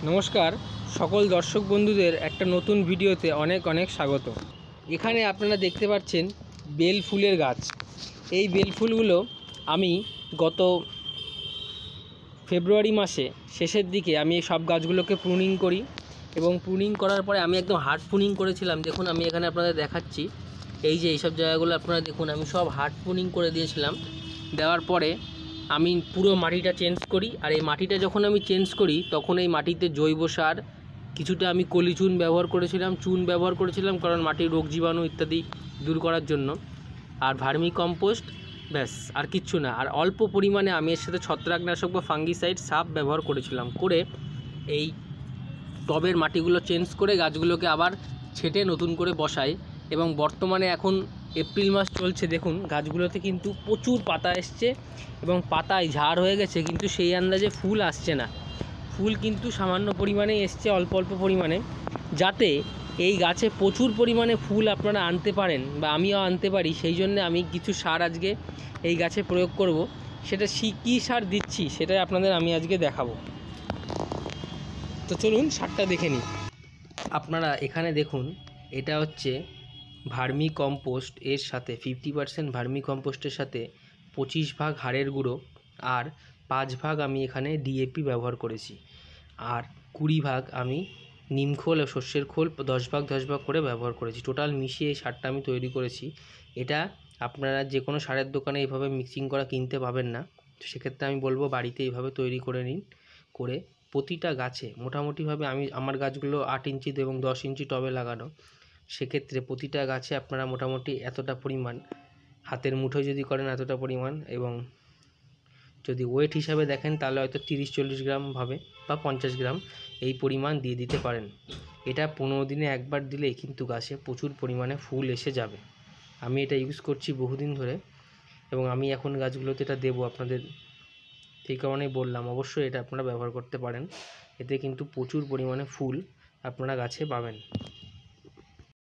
নমস্কার সকল দর্শক বন্ধুদের একটা নতুন ভিডিওতে অনেক অনেক স্বাগত। এখানে আপনারা দেখতে পাচ্ছেন বেল ফুলের গাছ। এই বেল ফুলগুলো আমি গত ফেব্রুয়ারি মাসে শেষের দিকে আমি এই সব গাছগুলোকে প্রুনিং করি এবং প্রুনিং করার পরে আমি একদম হার্ড প্রুনিং করেছিলাম। দেখুন আমি এখানে আপনাদের দেখাচ্ছি, এই যে এইসব জায়গাগুলো আপনারা দেখুন, আমি সব হার্ড প্রুনিং করে দিয়েছিলাম। দেওয়ার পরে আমি পুরো মাটিটা চেঞ্জ করি, আর এই মাটিটা যখন আমি চেঞ্জ করি তখন এই মাটিতে জৈব সার কিছুটা আমি কলি চুন ব্যবহার করেছিলাম, কারণ মাটির রোগ জীবাণু ইত্যাদি দূর করার জন্য, আর ভার্মি কম্পোস্ট, ব্যাস আর কিচ্ছু না। আর অল্প পরিমাণে আমি এর সাথে ছত্রাকনাশক বা ফাঙ্গিসাইড সাপ ব্যবহার করেছিলাম। করে এই টবের মাটিগুলো চেঞ্জ করে গাছগুলোকে আবার ছেটে নতুন করে বসাই। এবং বর্তমানে এখন এপ্রিল মাস চলছে, দেখুন গাছগুলোতে কিন্তু প্রচুর পাতা এসছে এবং পাতায় ঝাড় হয়ে গেছে, কিন্তু সেই আন্দাজে ফুল আসছে না। ফুল কিন্তু সামান্য পরিমাণে এসছে, অল্প অল্প পরিমাণে। যাতে এই গাছে প্রচুর পরিমাণে ফুল আপনারা আনতে পারেন বা আমিও আনতে পারি, সেই জন্য আমি কিছু সার আজকে এই গাছে প্রয়োগ করব। সেটা কী সার দিচ্ছি সেটাই আপনাদের আমি আজকে দেখাবো। তো চলুন সারটা দেখে নিই। আপনারা এখানে দেখুন, এটা হচ্ছে ভার্মি কম্পোস্ট, এর সাথে 50% ভার্মি কম্পোস্টের সাথে 25 ভাগ হাড়ের গুঁড়ো আর 5 ভাগ আমি এখানে ডিএপি ব্যবহার করেছি, আর 20 ভাগ আমি নিমখোল ও সর্ষের খোল 10 ভাগ করে ব্যবহার করেছি। টোটাল মিশিয়ে এই সারটা আমি তৈরি করেছি। এটা আপনারা যে কোনো সারের দোকানে এইভাবে মিক্সিং করা কিনতে পাবেন না, তো সেক্ষেত্রে আমি বলবো বাড়িতে এইভাবে তৈরি করে নিন। করে প্রতিটা গাছে মোটামুটিভাবে আমার গাছগুলো 8 ইঞ্চি এবং 10 ইঞ্চি টবে লাগানো, সেক্ষেত্রে প্রতিটা গাছে আপনারা মোটামুটি এতটা পরিমাণ, হাতের মুঠোয় যদি করেন এতটা পরিমাণ, এবং যদি ওয়েট হিসাবে দেখেন তাহলে হয়তো 30-40 গ্রাম ভাবে বা 50 গ্রাম এই পরিমাণ দিয়ে দিতে পারেন। এটা 15 দিনে একবার দিলেই কিন্তু গাছে প্রচুর পরিমাণে ফুল এসে যাবে। আমি এটা ইউজ করছি বহুদিন ধরে এবং আমি এখন গাছগুলোতে এটা দেবো আপনাদের, সেই কারণেই বললাম অবশ্যই এটা আপনারা ব্যবহার করতে পারেন। এতে কিন্তু প্রচুর পরিমাণে ফুল আপনারা গাছে পাবেন।